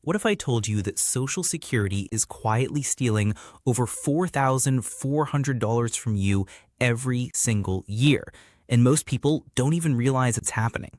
What if I told you that Social Security is quietly stealing over $4,400 from you every single year, and most people don't even realize it's happening?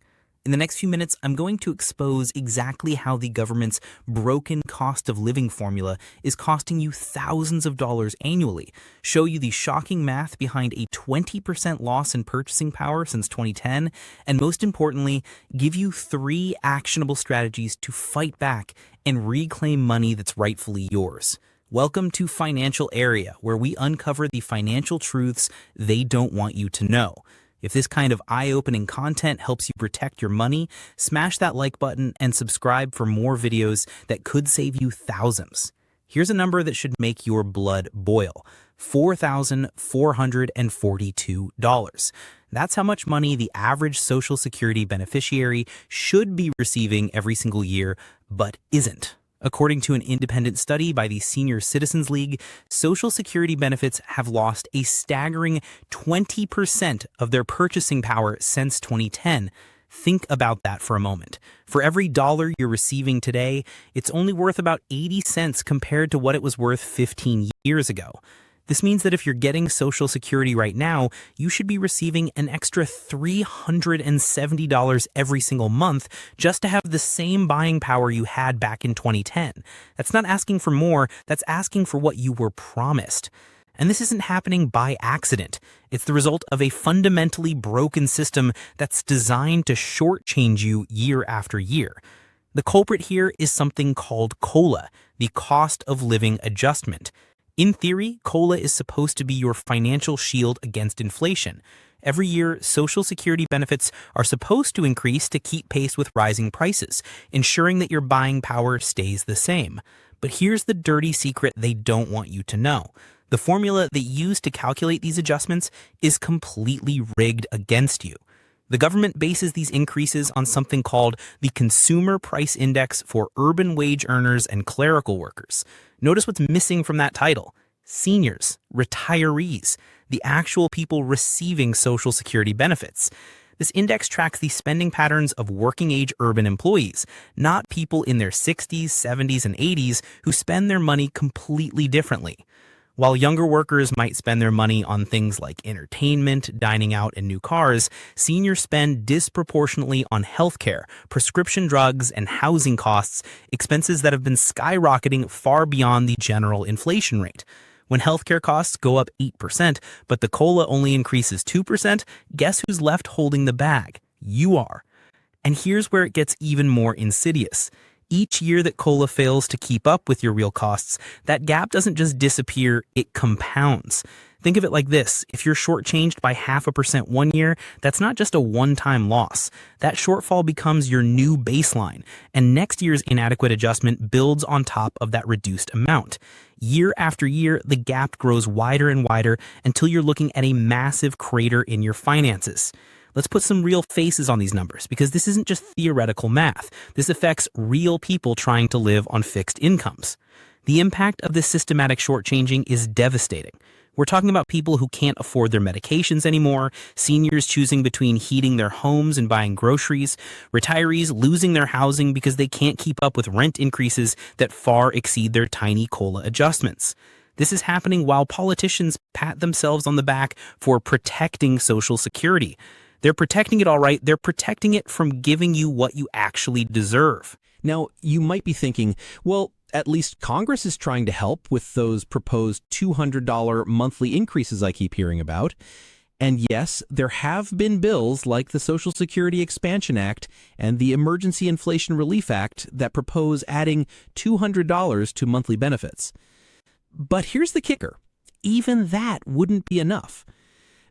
In the next few minutes, I'm going to expose exactly how the government's broken cost of living formula is costing you thousands of dollars annually, show you the shocking math behind a 20% loss in purchasing power since 2010, and most importantly, give you 3 actionable strategies to fight back and reclaim money that's rightfully yours. Welcome to Financial Area, where we uncover the financial truths they don't want you to know. If this kind of eye-opening content helps you protect your money, smash that like button and subscribe for more videos that could save you thousands. Here's a number that should make your blood boil: $4,442. That's how much money the average Social Security beneficiary should be receiving every single year, but isn't. According to an independent study by the Senior Citizens League, Social Security benefits have lost a staggering 20% of their purchasing power since 2010. Think about that for a moment. For every dollar you're receiving today, it's only worth about 80 cents compared to what it was worth 15 years ago. This means that if you're getting Social Security right now, you should be receiving an extra $370 every single month just to have the same buying power you had back in 2010. That's not asking for more, that's asking for what you were promised. And this isn't happening by accident. It's the result of a fundamentally broken system that's designed to shortchange you year after year. The culprit here is something called COLA, the cost of living adjustment. In theory, COLA is supposed to be your financial shield against inflation. Every year, Social Security benefits are supposed to increase to keep pace with rising prices, ensuring that your buying power stays the same. But here's the dirty secret they don't want you to know. The formula they use to calculate these adjustments is completely rigged against you. The government bases these increases on something called the Consumer Price Index for urban wage earners and clerical workers. Notice what's missing from that title: seniors, retirees, the actual people receiving Social Security benefits. This index tracks the spending patterns of working-age urban employees, not people in their 60s, 70s, and 80s who spend their money completely differently. While younger workers might spend their money on things like entertainment, dining out, and new cars, seniors spend disproportionately on healthcare, prescription drugs, and housing costs, expenses that have been skyrocketing far beyond the general inflation rate. When healthcare costs go up 8%, but the COLA only increases 2%, guess who's left holding the bag? You are. And here's where it gets even more insidious. Each year that COLA fails to keep up with your real costs, that gap doesn't just disappear, it compounds. Think of it like this: if you're shortchanged by 0.5% one year, that's not just a one-time loss. That shortfall becomes your new baseline, and next year's inadequate adjustment builds on top of that reduced amount. Year after year, the gap grows wider and wider until you're looking at a massive crater in your finances. Let's put some real faces on these numbers, because this isn't just theoretical math. This affects real people trying to live on fixed incomes. The impact of this systematic shortchanging is devastating. We're talking about people who can't afford their medications anymore, seniors choosing between heating their homes and buying groceries, retirees losing their housing because they can't keep up with rent increases that far exceed their tiny COLA adjustments. This is happening while politicians pat themselves on the back for protecting Social Security. They're protecting it all right. They're protecting it from giving you what you actually deserve. Now, you might be thinking, well, at least Congress is trying to help with those proposed $200 monthly increases I keep hearing about. And yes, there have been bills like the Social Security Expansion Act and the Emergency Inflation Relief Act that propose adding $200 to monthly benefits. But here's the kicker: even that wouldn't be enough.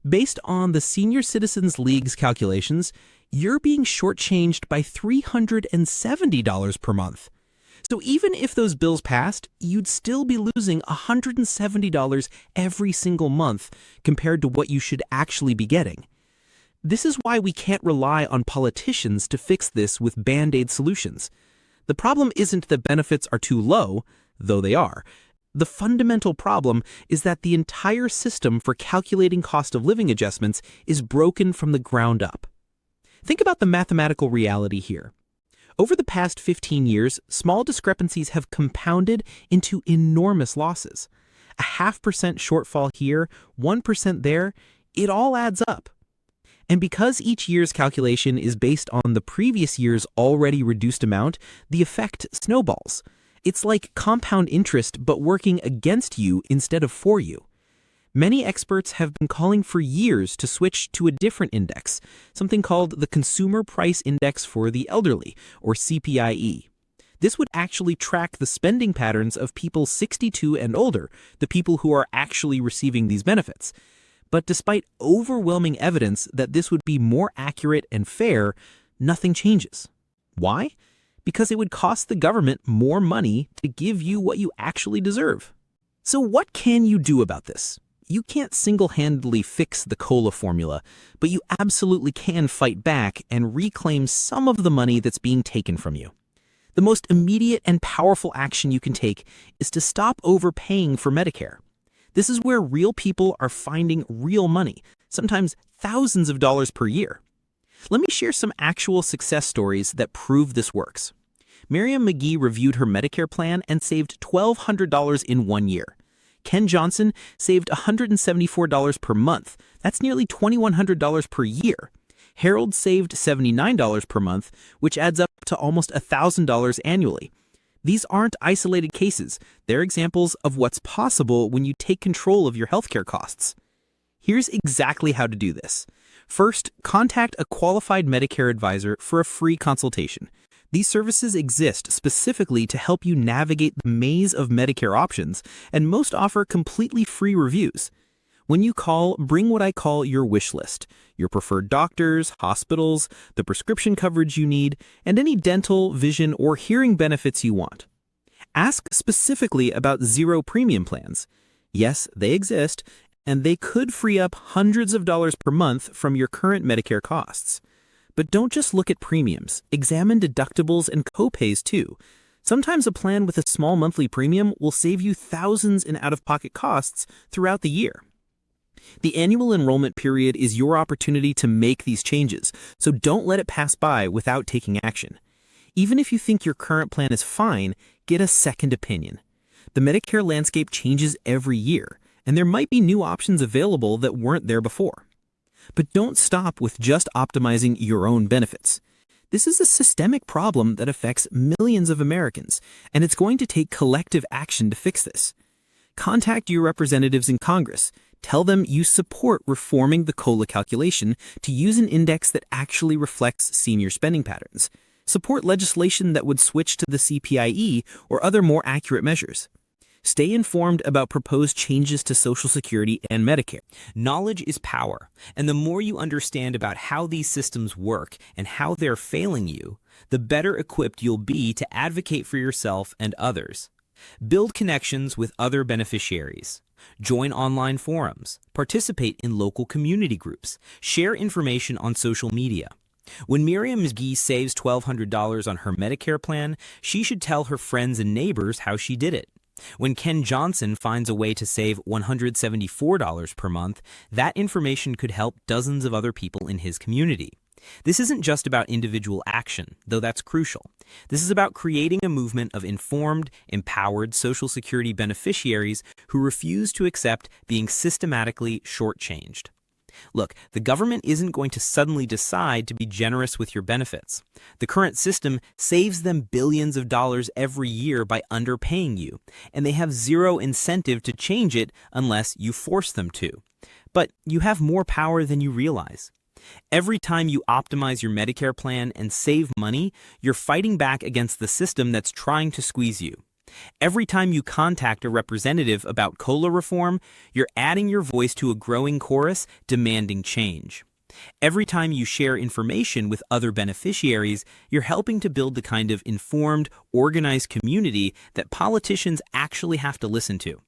Based on the Senior Citizens League's calculations, you're being shortchanged by $370 per month. So even if those bills passed, you'd still be losing $170 every single month compared to what you should actually be getting. This is why we can't rely on politicians to fix this with band-aid solutions. The problem isn't that benefits are too low, though they are. The fundamental problem is that the entire system for calculating cost of living adjustments is broken from the ground up. Think about the mathematical reality here. Over the past 15 years, small discrepancies have compounded into enormous losses. A 0.5% shortfall here, 1% there, it all adds up. And because each year's calculation is based on the previous year's already reduced amount, the effect snowballs. It's like compound interest but working against you instead of for you. Many experts have been calling for years to switch to a different index, something called the Consumer Price Index for the Elderly, or CPIE. This would actually track the spending patterns of people 62 and older, the people who are actually receiving these benefits. But despite overwhelming evidence that this would be more accurate and fair, nothing changes. Why? Because it would cost the government more money to give you what you actually deserve. So what can you do about this? You can't single-handedly fix the COLA formula, but you absolutely can fight back and reclaim some of the money that's being taken from you. The most immediate and powerful action you can take is to stop overpaying for Medicare. This is where real people are finding real money, sometimes thousands of dollars per year. Let me share some actual success stories that prove this works. Miriam McGee reviewed her Medicare plan and saved $1,200 in 1 year. Ken Johnson saved $174 per month. That's nearly $2,100 per year. Harold saved $79 per month, which adds up to almost $1,000 annually. These aren't isolated cases. They're examples of what's possible when you take control of your healthcare costs. Here's exactly how to do this. First, contact a qualified Medicare advisor for a free consultation. These services exist specifically to help you navigate the maze of Medicare options, and most offer completely free reviews. When you call, bring what I call your wish list, your preferred doctors, hospitals, the prescription coverage you need, and any dental, vision, or hearing benefits you want. Ask specifically about zero premium plans. Yes, they exist, and they could free up hundreds of dollars per month from your current Medicare costs. But don't just look at premiums. Examine deductibles and copays too. Sometimes a plan with a small monthly premium will save you thousands in out-of-pocket costs throughout the year. The annual enrollment period is your opportunity to make these changes, so don't let it pass by without taking action. Even if you think your current plan is fine, get a second opinion. The Medicare landscape changes every year, and there might be new options available that weren't there before. But don't stop with just optimizing your own benefits. This is a systemic problem that affects millions of Americans, and it's going to take collective action to fix this. Contact your representatives in Congress. Tell them you support reforming the COLA calculation to use an index that actually reflects senior spending patterns. Support legislation that would switch to the CPIE or other more accurate measures. Stay informed about proposed changes to Social Security and Medicare. Knowledge is power, and the more you understand about how these systems work and how they're failing you, the better equipped you'll be to advocate for yourself and others. Build connections with other beneficiaries. Join online forums. Participate in local community groups. Share information on social media. When Miriam McGee saves $1,200 on her Medicare plan, she should tell her friends and neighbors how she did it. When Ken Johnson finds a way to save $174 per month, that information could help dozens of other people in his community. This isn't just about individual action, though that's crucial. This is about creating a movement of informed, empowered Social Security beneficiaries who refuse to accept being systematically shortchanged. Look, the government isn't going to suddenly decide to be generous with your benefits. The current system saves them billions of dollars every year by underpaying you, and they have zero incentive to change it unless you force them to. But you have more power than you realize. Every time you optimize your Medicare plan and save money, you're fighting back against the system that's trying to squeeze you. Every time you contact a representative about COLA reform, you're adding your voice to a growing chorus demanding change. Every time you share information with other beneficiaries, you're helping to build the kind of informed, organized community that politicians actually have to listen to.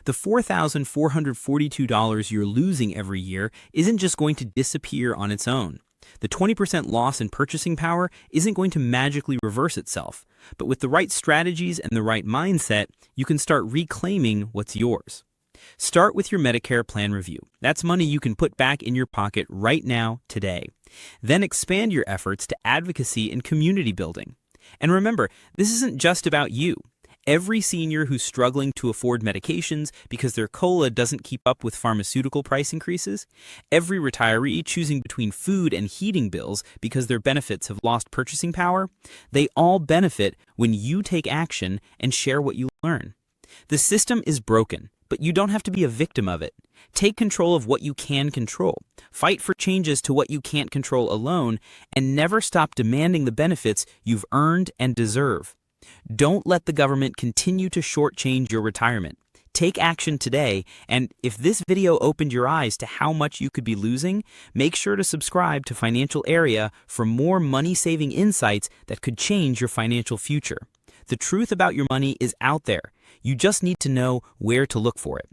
The $4,442 you're losing every year isn't just going to disappear on its own. The 20% loss in purchasing power isn't going to magically reverse itself, but with the right strategies and the right mindset, you can start reclaiming what's yours. Start with your Medicare plan review. That's money you can put back in your pocket right now, today. Then expand your efforts to advocacy and community building. And remember, this isn't just about you. Every senior who's struggling to afford medications because their COLA doesn't keep up with pharmaceutical price increases, every retiree choosing between food and heating bills because their benefits have lost purchasing power, they all benefit when you take action and share what you learn. The system is broken, but you don't have to be a victim of it. Take control of what you can control, fight for changes to what you can't control alone, and never stop demanding the benefits you've earned and deserve. Don't let the government continue to shortchange your retirement. Take action today, and if this video opened your eyes to how much you could be losing, make sure to subscribe to Financial Area for more money-saving insights that could change your financial future. The truth about your money is out there. You just need to know where to look for it.